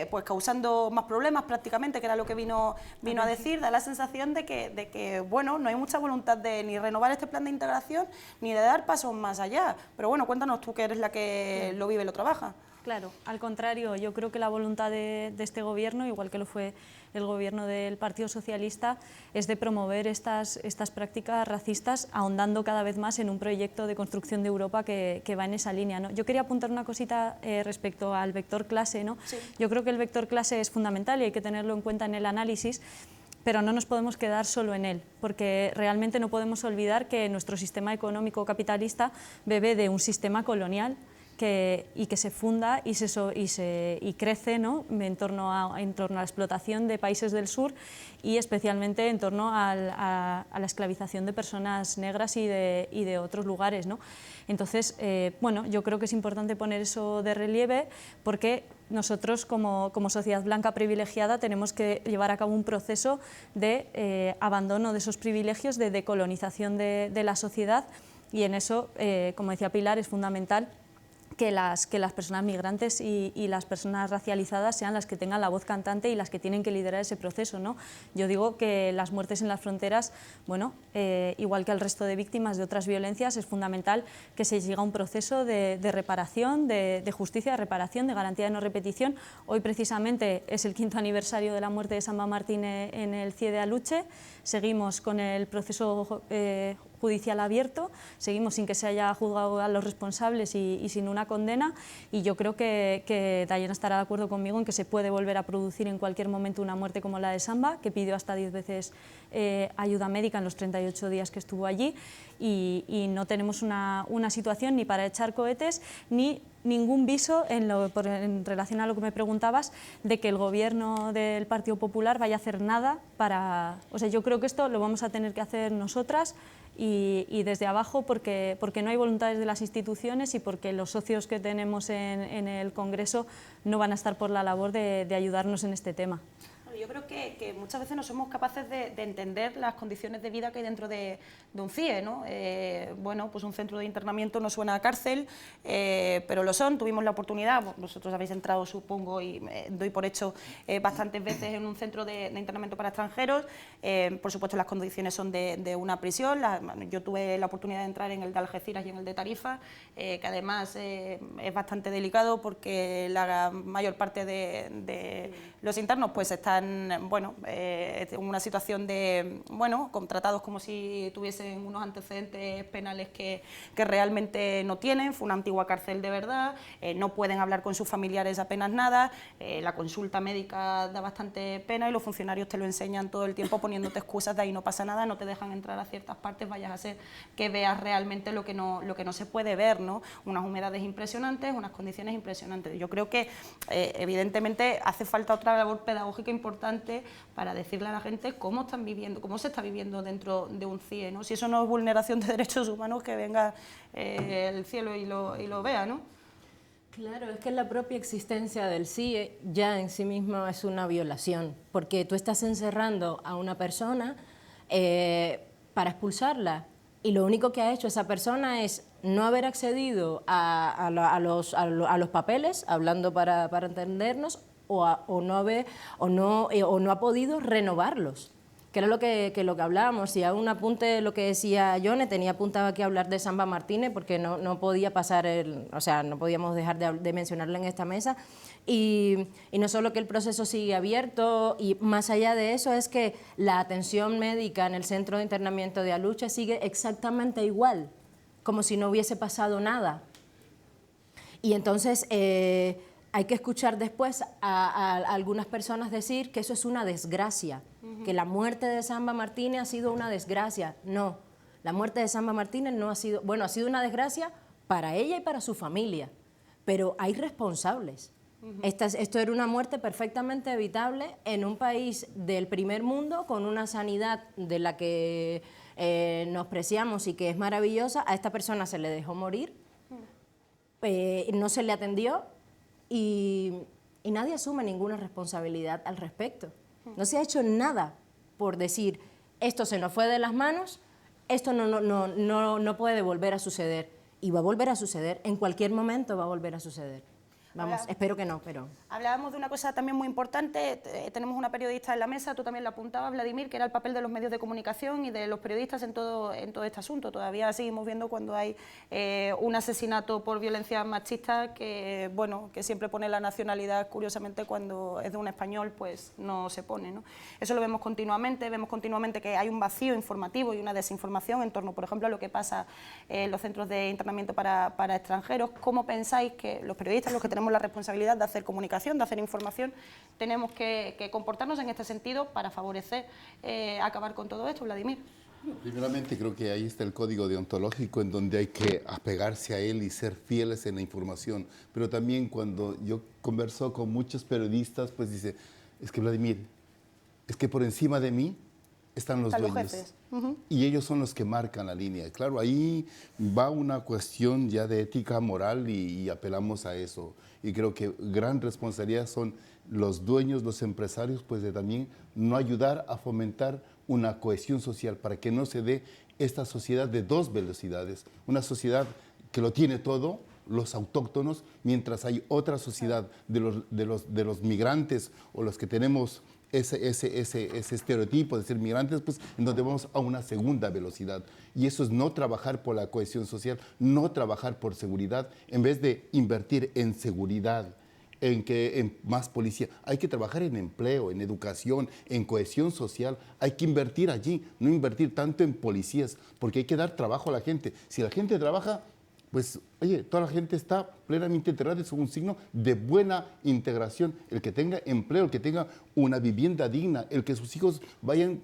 pues causando más problemas prácticamente, que era lo que vino a decir. Da la sensación de que bueno, no hay mucha voluntad de ni renovar este plan de integración ni de dar pasos más allá. Pero bueno, cuéntanos tú, que eres la que lo vive y lo trabaja. Claro, al contrario, yo creo que la voluntad de este Gobierno, igual que lo fue el Gobierno del Partido Socialista, es de promover estas prácticas racistas, ahondando cada vez más en un proyecto de construcción de Europa que va en esa línea, ¿no? Yo quería apuntar una cosita respecto al vector clase, ¿no? Sí. Yo creo que el vector clase es fundamental y hay que tenerlo en cuenta en el análisis, pero no nos podemos quedar solo en él, porque realmente no podemos olvidar que nuestro sistema económico capitalista bebe de un sistema colonial y que se funda y crece, ¿no? en torno a la explotación de países del sur y especialmente en torno a la esclavización de personas negras y de otros lugares, ¿no? Entonces, bueno, yo creo que es importante poner eso de relieve, porque nosotros como sociedad blanca privilegiada tenemos que llevar a cabo un proceso de abandono de esos privilegios, de decolonización de la sociedad, y en eso, como decía Pilar, es fundamental que las personas migrantes y las personas racializadas sean las que tengan la voz cantante y las que tienen que liderar ese proceso, ¿no? Yo digo que las muertes en las fronteras, bueno, igual que el resto de víctimas de otras violencias, es fundamental que se llegue a un proceso de reparación, de justicia, de reparación, de garantía de no repetición. Hoy precisamente es el 5º aniversario de la muerte de Samba Martínez en el CIE de Aluche. Seguimos con el proceso judicial abierto, seguimos sin que se haya juzgado a los responsables y sin una condena, y yo creo que Dayana estará de acuerdo conmigo en que se puede volver a producir en cualquier momento una muerte como la de Samba, que pidió hasta 10 veces ayuda médica en los 38 días que estuvo allí, y no tenemos una situación ni para echar cohetes ni ningún viso en relación a lo que me preguntabas, de que el Gobierno del Partido Popular vaya a hacer nada para... O sea, yo creo que esto lo vamos a tener que hacer nosotras y desde abajo, porque no hay voluntades de las instituciones y porque los socios que tenemos en el Congreso no van a estar por la labor de ayudarnos en este tema. Yo creo que muchas veces no somos capaces de entender las condiciones de vida que hay dentro de un CIE, ¿no? Bueno, pues un centro de internamiento no suena a cárcel, pero lo son. Tuvimos la oportunidad, vosotros habéis entrado, supongo, y doy por hecho bastantes veces en un centro de internamiento para extranjeros. Por supuesto, las condiciones son de una prisión. Yo tuve la oportunidad de entrar en el de Algeciras y en el de Tarifa, que además es bastante delicado porque la mayor parte de los internos pues están, bueno, en una situación de, bueno, contratados como si tuviesen unos antecedentes penales que realmente no tienen. Fue una antigua cárcel de verdad, no pueden hablar con sus familiares apenas nada, la consulta médica da bastante pena y los funcionarios te lo enseñan todo el tiempo poniéndote excusas de ahí no pasa nada, no te dejan entrar a ciertas partes, vayas a ser que veas realmente lo que no se puede ver, ¿no? Unas humedades impresionantes, unas condiciones impresionantes. Yo creo que evidentemente hace falta otra labor pedagógica importante para decirle a la gente cómo están viviendo, cómo se está viviendo dentro de un CIE, ¿no? Si eso no es vulneración de derechos humanos, que venga el cielo y lo vea, ¿no? Claro, es que la propia existencia del sí ya en sí mismo es una violación, porque tú estás encerrando a una persona para expulsarla, y lo único que ha hecho esa persona es no haber accedido a los papeles, hablando para entendernos, o no ha podido renovarlos. Que era lo que hablábamos, y a un apunte lo que decía Yone, tenía apuntado aquí a hablar de Samba Martínez, porque no podía pasar, no podíamos dejar de mencionarla en esta mesa, y no solo que el proceso sigue abierto, y más allá de eso es que la atención médica en el centro de internamiento de Aluche sigue exactamente igual, como si no hubiese pasado nada. Y entonces hay que escuchar después a algunas personas decir que eso es una desgracia, que la muerte de Samba Martínez ha sido una desgracia. No, la muerte de Samba Martínez no ha sido, bueno, ha sido una desgracia para ella y para su familia, pero hay responsables. Esto era una muerte perfectamente evitable en un país del primer mundo, con una sanidad de la que nos preciamos y que es maravillosa. A esta persona se le dejó morir, no se le atendió, y nadie asume ninguna responsabilidad al respecto. No se ha hecho nada por decir, esto se nos fue de las manos, esto no puede volver a suceder. Y va a volver a suceder, en cualquier momento va a volver a suceder. Vamos, espero que no, pero... Hablábamos de una cosa también muy importante, tenemos una periodista en la mesa, tú también la apuntabas, Vladimir, que era el papel de los medios de comunicación y de los periodistas en todo este asunto. Todavía seguimos viendo cuando hay un asesinato por violencia machista que, bueno, que siempre pone la nacionalidad, curiosamente cuando es de un español, pues no se pone, ¿no? Eso lo vemos continuamente que hay un vacío informativo y una desinformación en torno, por ejemplo, a lo que pasa en los centros de internamiento para extranjeros. ¿Cómo pensáis que los periodistas, los que tenemos la responsabilidad de hacer comunicación, de hacer información, tenemos que comportarnos en este sentido para favorecer acabar con todo esto, Vladimir? Primeramente creo que ahí está el código deontológico en donde hay que apegarse a él y ser fieles en la información. Pero también cuando yo converso con muchos periodistas, pues dice, es que Vladimir, es que por encima de mí están los dueños. Los jefes. Y ellos son los que marcan la línea. Claro, ahí va una cuestión ya de ética moral y apelamos a eso. Y creo que gran responsabilidad son los dueños, los empresarios, pues de también no ayudar a fomentar una cohesión social para que no se dé esta sociedad de dos velocidades. Una sociedad que lo tiene todo, los autóctonos, mientras hay otra sociedad de los migrantes o los que tenemos ese estereotipo de ser migrantes, pues en donde vamos a una segunda velocidad. Y eso es no trabajar por la cohesión social, no trabajar por seguridad, en vez de invertir en seguridad, en más policía. Hay que trabajar en empleo, en educación, en cohesión social. Hay que invertir allí, no invertir tanto en policías, porque hay que dar trabajo a la gente. Si la gente trabaja, pues, oye, toda la gente está plenamente integrada, es un signo de buena integración. El que tenga empleo, el que tenga una vivienda digna, el que sus hijos vayan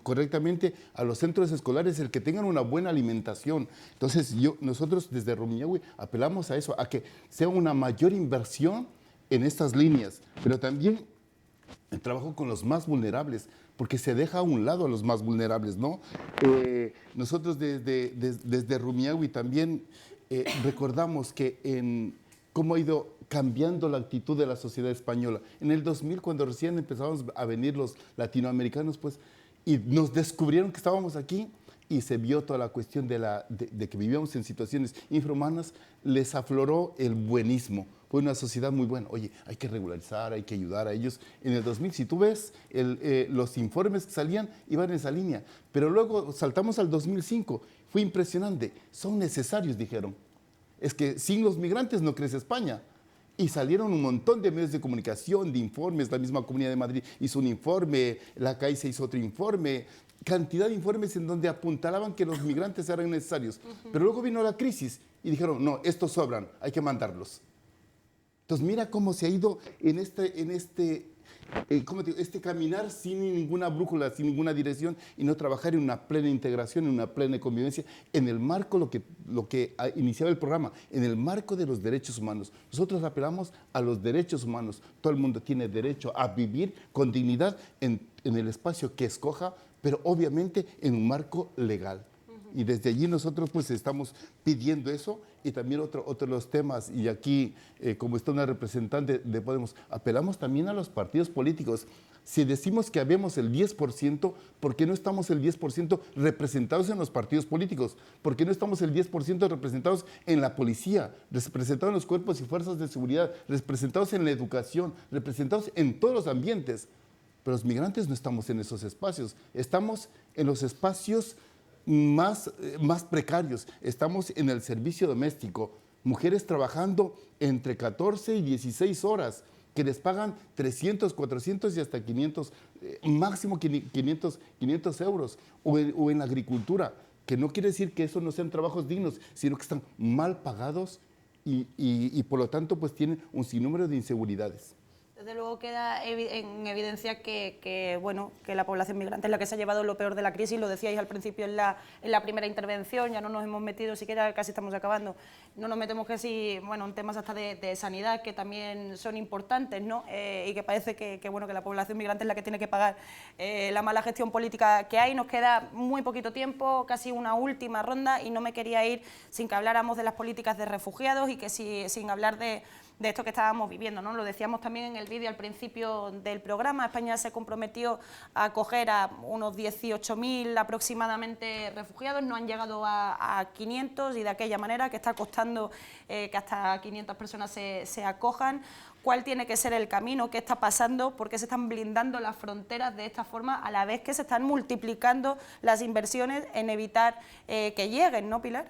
correctamente a los centros escolares, el que tengan una buena alimentación. Entonces, nosotros desde Rumiñahui apelamos a eso, a que sea una mayor inversión en estas líneas, pero también el trabajo con los más vulnerables, porque se deja a un lado a los más vulnerables, ¿no? Nosotros desde Rumiñahui también recordamos que cómo ha ido cambiando la actitud de la sociedad española. En el 2000, cuando recién empezábamos a venir los latinoamericanos, pues, y nos descubrieron que estábamos aquí, y se vio toda la cuestión de que vivíamos en situaciones infrahumanas, les afloró el buenismo. Fue una sociedad muy buena. Oye, hay que regularizar, hay que ayudar a ellos. En el 2000, si tú ves los informes que salían, iban en esa línea. Pero luego saltamos al 2005. Fue impresionante. Son necesarios, dijeron. Es que sin los migrantes no crece España. Y salieron un montón de medios de comunicación, de informes. La misma Comunidad de Madrid hizo un informe, la Caixa hizo otro informe. Cantidad de informes en donde apuntalaban que los migrantes eran necesarios. Pero luego vino la crisis y dijeron, no, estos sobran, hay que mandarlos. Entonces mira cómo se ha ido en este caminar sin ninguna brújula, sin ninguna dirección, y no trabajar en una plena integración, en una plena convivencia, en el marco, lo que iniciaba el programa, en el marco de los derechos humanos. Nosotros apelamos a los derechos humanos. Todo el mundo tiene derecho a vivir con dignidad en el espacio que escoja, pero obviamente en un marco legal. Y desde allí nosotros pues estamos pidiendo eso Y también otro de los temas, y aquí, como está una representante de Podemos, apelamos también a los partidos políticos. Si decimos que habemos el 10%, ¿por qué no estamos el 10% representados en los partidos políticos? ¿Por qué no estamos el 10% representados en la policía, representados en los cuerpos y fuerzas de seguridad, representados en la educación, representados en todos los ambientes? Pero los migrantes no estamos en esos espacios, estamos en los espacios más precarios, estamos en el servicio doméstico, mujeres trabajando entre 14 y 16 horas, que les pagan 300, 400 y hasta 500, máximo 500 euros, o en la agricultura, que no quiere decir que eso no sean trabajos dignos, sino que están mal pagados y por lo tanto pues tienen un sinnúmero de inseguridades. Desde luego queda en evidencia que la población migrante es la que se ha llevado lo peor de la crisis, lo decíais al principio en la primera intervención, ya no nos hemos metido, siquiera casi estamos acabando, no nos metemos casi en temas hasta de sanidad, que también son importantes, ¿no? Y que parece que la población migrante es la que tiene que pagar la mala gestión política que hay. Nos queda muy poquito tiempo, casi una última ronda, y no me quería ir sin que habláramos de las políticas de refugiados y que sin hablar de esto que estábamos viviendo, ¿no? Lo decíamos también en el vídeo al principio del programa. España se comprometió a acoger a unos 18.000 aproximadamente refugiados, no han llegado a 500 y de aquella manera que está costando que hasta 500 personas se acojan. ¿Cuál tiene que ser el camino? ¿Qué está pasando? ¿Por qué se están blindando las fronteras de esta forma a la vez que se están multiplicando las inversiones en evitar que lleguen, ¿no, Pilar?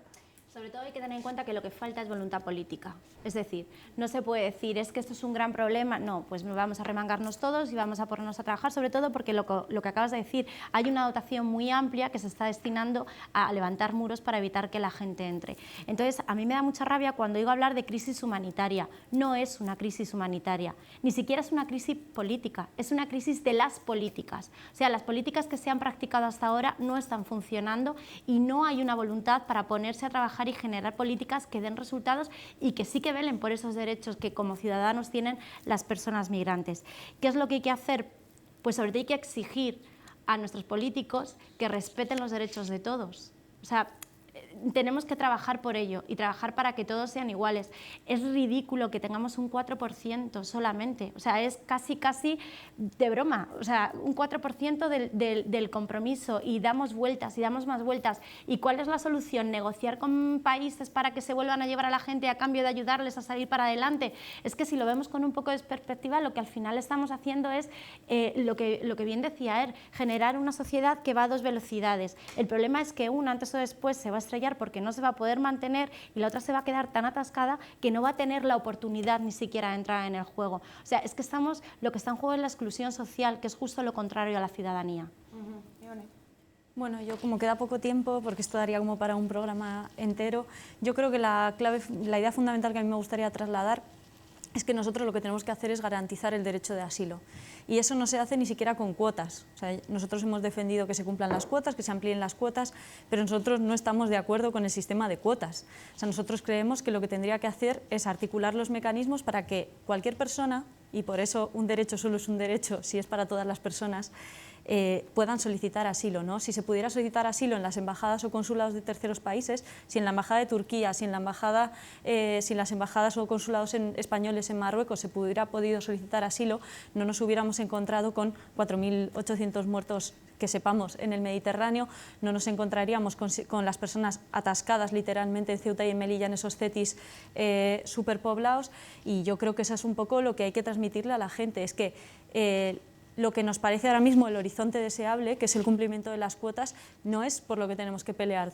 Sobre todo hay que tener en cuenta que lo que falta es voluntad política. Es decir, no se puede decir, es que esto es un gran problema. No, pues vamos a remangarnos todos y vamos a ponernos a trabajar, sobre todo porque lo que acabas de decir, hay una dotación muy amplia que se está destinando a levantar muros para evitar que la gente entre. Entonces, a mí me da mucha rabia cuando oigo hablar de crisis humanitaria. No es una crisis humanitaria, ni siquiera es una crisis política, es una crisis de las políticas. O sea, las políticas que se han practicado hasta ahora no están funcionando y no hay una voluntad para ponerse a trabajar y generar políticas que den resultados y que sí que velen por esos derechos que como ciudadanos tienen las personas migrantes. ¿Qué es lo que hay que hacer? Pues sobre todo hay que exigir a nuestros políticos que respeten los derechos de todos. O sea, tenemos que trabajar por ello y trabajar para que todos sean iguales. Es ridículo que tengamos un 4% solamente, o sea, es casi de broma, o sea, un 4% del compromiso y damos vueltas y damos más vueltas. ¿Y cuál es la solución? ¿Negociar con países para que se vuelvan a llevar a la gente a cambio de ayudarles a salir para adelante? Es que si lo vemos con un poco de perspectiva, lo que al final estamos haciendo es, lo que bien decía generar una sociedad que va a dos velocidades. El problema es que una antes o después se va a estrellar porque no se va a poder mantener y la otra se va a quedar tan atascada que no va a tener la oportunidad ni siquiera de entrar en el juego. O sea, es que lo que está en juego es la exclusión social, que es justo lo contrario a la ciudadanía. Bueno, yo como queda poco tiempo, porque esto daría como para un programa entero, yo creo que la idea fundamental que a mí me gustaría trasladar es que nosotros lo que tenemos que hacer es garantizar el derecho de asilo. Y eso no se hace ni siquiera con cuotas. O sea, nosotros hemos defendido que se cumplan las cuotas, que se amplíen las cuotas, pero nosotros no estamos de acuerdo con el sistema de cuotas. O sea, nosotros creemos que lo que tendría que hacer es articular los mecanismos para que cualquier persona, y por eso un derecho solo es un derecho si es para todas las personas, puedan solicitar asilo, ¿no? Si se pudiera solicitar asilo en las embajadas o consulados de terceros países, si en la embajada de Turquía, si en las embajadas o consulados españoles en Marruecos se hubiera podido solicitar asilo, no nos hubiéramos encontrado con 4.800 muertos que sepamos en el Mediterráneo, no nos encontraríamos con las personas atascadas literalmente en Ceuta y en Melilla, en esos cetis superpoblados, y yo creo que eso es un poco lo que hay que transmitirle a la gente, es que lo que nos parece ahora mismo el horizonte deseable, que es el cumplimiento de las cuotas, no es por lo que tenemos que pelear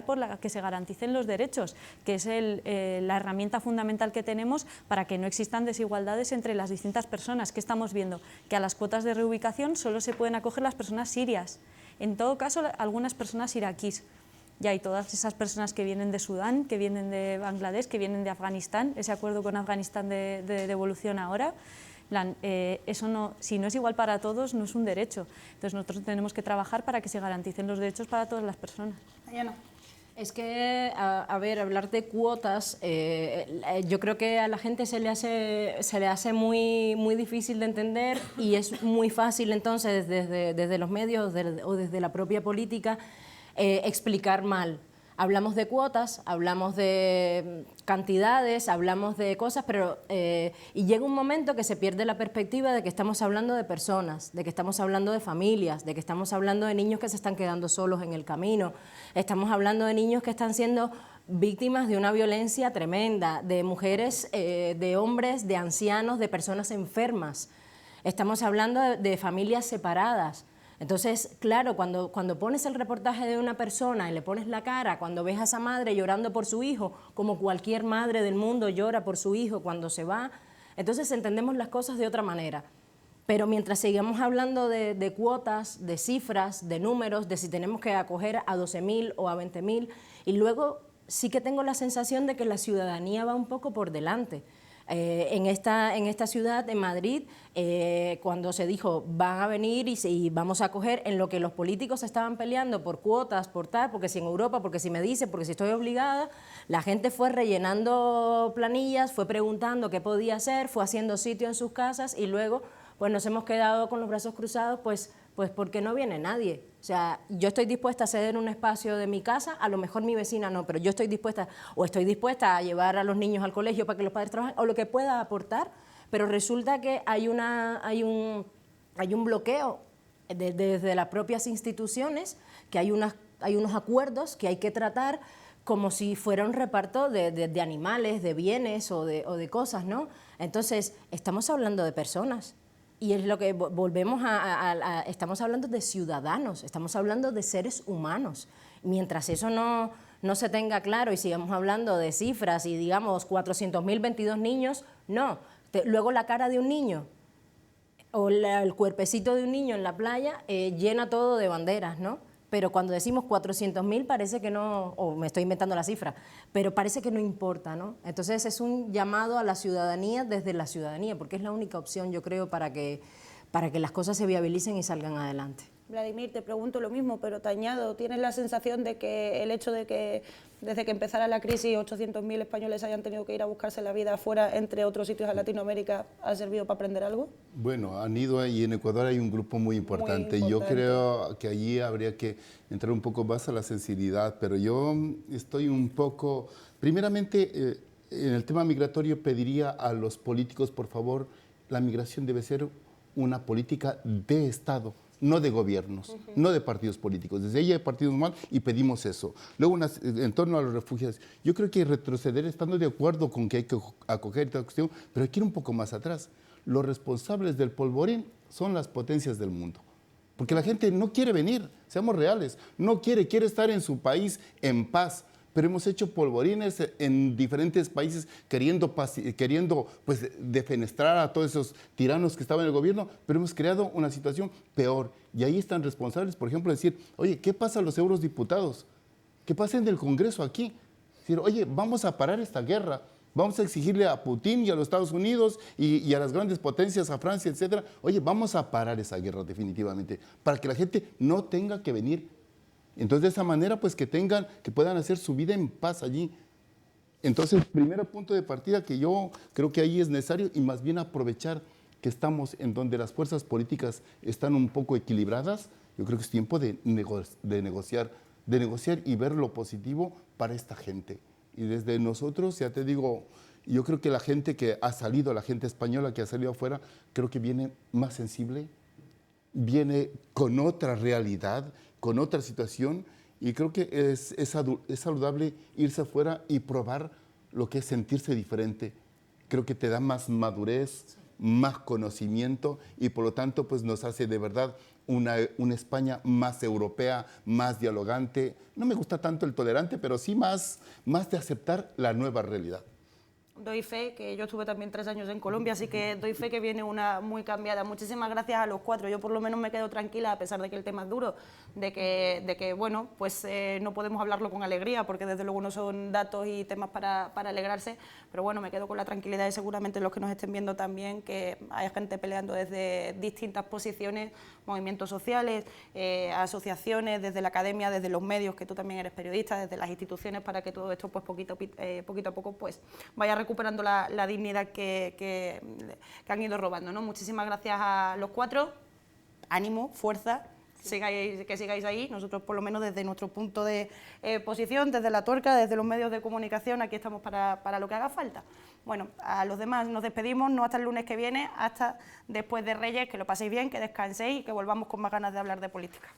por que se garanticen los derechos, que es la herramienta fundamental que tenemos para que no existan desigualdades entre las distintas personas. ¿Qué estamos viendo? Que a las cuotas de reubicación solo se pueden acoger las personas sirias, en todo caso algunas personas iraquíes. Ya hay todas esas personas que vienen de Sudán, que vienen de Bangladesh, que vienen de Afganistán, ese acuerdo con Afganistán de devolución ahora. Eso no, si no es igual para todos, no es un derecho. Entonces nosotros tenemos que trabajar para que se garanticen los derechos para todas las personas. Diana. Es que, a ver, hablar de cuotas, yo creo que a la gente se le hace muy difícil de entender y es muy fácil entonces desde los medios o desde la propia política explicar mal. hablamos de cuotas, hablamos de cantidades, hablamos de cosas, pero y llega un momento que se pierde la perspectiva de que estamos hablando de personas, de que estamos hablando de familias, de que estamos hablando de niños que se están quedando solos en el camino, estamos hablando de niños que están siendo víctimas de una violencia tremenda, de mujeres, de hombres, de ancianos, de personas enfermas. Estamos hablando de familias separadas. Entonces, claro, cuando pones el reportaje de una persona y le pones la cara, cuando ves a esa madre llorando por su hijo, como cualquier madre del mundo llora por su hijo cuando se va, entonces entendemos las cosas de otra manera. Pero mientras sigamos hablando de cuotas, de cifras, de números, de si tenemos que acoger a 12.000 o a 20.000, y luego sí que tengo la sensación de que la ciudadanía va un poco por delante. En esta ciudad, en Madrid, cuando se dijo van a venir y vamos a acoger, en lo que los políticos estaban peleando por cuotas, por tal, porque si en Europa, porque si me dicen, porque si estoy obligada, la gente fue rellenando planillas, fue preguntando qué podía hacer, fue haciendo sitio en sus casas y luego pues nos hemos quedado con los brazos cruzados, pues porque no viene nadie. O sea, yo estoy dispuesta a ceder un espacio de mi casa, a lo mejor mi vecina no, pero yo estoy dispuesta a llevar a los niños al colegio para que los padres trabajen, o lo que pueda aportar, pero resulta que hay un bloqueo desde las propias instituciones, que hay unos acuerdos que hay que tratar como si fuera un reparto de animales, de bienes o de cosas, ¿no? Entonces, estamos hablando de personas. Y es lo que volvemos estamos hablando de ciudadanos, estamos hablando de seres humanos. Mientras eso no se tenga claro y sigamos hablando de cifras y digamos 400.022 niños, no. Luego la cara de un niño o el cuerpecito de un niño en la playa llena todo de banderas, ¿no? Pero cuando decimos 400.000 parece que no, o me estoy inventando la cifra, pero parece que no importa, ¿no? Entonces es un llamado a la ciudadanía desde la ciudadanía, porque es la única opción, yo creo, para que las cosas se viabilicen y salgan adelante. Vladimir, te pregunto lo mismo, pero te añado, ¿tienes la sensación de que el hecho de que desde que empezara la crisis 800.000 españoles hayan tenido que ir a buscarse la vida afuera, entre otros sitios de Latinoamérica, ha servido para aprender algo? Bueno, han ido y en Ecuador hay un grupo muy importante. Yo creo que allí habría que entrar un poco más a la sensibilidad, pero yo estoy un poco... Primeramente, en el tema migratorio pediría a los políticos, por favor, la migración debe ser una política de Estado, no de gobiernos, no de partidos políticos. Desde ahí hay partidos mal y pedimos eso. Luego, en torno a los refugiados, yo creo que retroceder, estando de acuerdo con que hay que acoger esta cuestión, pero hay que ir un poco más atrás. Los responsables del polvorín son las potencias del mundo. Porque la gente no quiere venir, seamos reales, no quiere estar en su país en paz. Pero hemos hecho polvorines en diferentes países queriendo pues, defenestrar a todos esos tiranos que estaban en el gobierno, pero hemos creado una situación peor. Y ahí están responsables, por ejemplo, decir, oye, ¿qué pasa a los eurodiputados? ¿Qué pasa en el Congreso aquí? Decir, oye, vamos a parar esta guerra, vamos a exigirle a Putin y a los Estados Unidos y a las grandes potencias, a Francia, etcétera, oye, vamos a parar esa guerra definitivamente, para que la gente no tenga que venir. Entonces, de esa manera, pues que puedan hacer su vida en paz allí. Entonces, primer punto de partida que yo creo que ahí es necesario y más bien aprovechar que estamos en donde las fuerzas políticas están un poco equilibradas. Yo creo que es tiempo de negociar y ver lo positivo para esta gente. Y desde nosotros, ya te digo, yo creo que la gente que ha salido, la gente española que ha salido afuera, creo que viene más sensible, viene con otra realidad, con otra situación, y creo que es saludable irse afuera y probar lo que es sentirse diferente. Creo que te da más madurez, más conocimiento, y por lo tanto pues nos hace de verdad una España más europea, más dialogante. No me gusta tanto el tolerante, pero sí más de aceptar la nueva realidad. Doy fe, que yo estuve también 3 años en Colombia, así que doy fe que viene una muy cambiada. Muchísimas gracias a los 4. Yo por lo menos me quedo tranquila, a pesar de que el tema es duro, de que bueno, pues no podemos hablarlo con alegría, porque desde luego no son datos y temas para alegrarse, pero bueno, me quedo con la tranquilidad y seguramente los que nos estén viendo también, que hay gente peleando desde distintas posiciones, movimientos sociales, asociaciones, desde la academia, desde los medios, que tú también eres periodista, desde las instituciones, para que todo esto pues poquito a poco pues vaya recuperando la dignidad que han ido robando, ¿no? Muchísimas gracias a los 4, ánimo, fuerza, que sigáis ahí. Nosotros, por lo menos desde nuestro punto de posición, desde La Torca, desde los medios de comunicación, aquí estamos para lo que haga falta. Bueno, a los demás nos despedimos, no hasta el lunes que viene, hasta después de Reyes, que lo paséis bien, que descanséis y que volvamos con más ganas de hablar de política.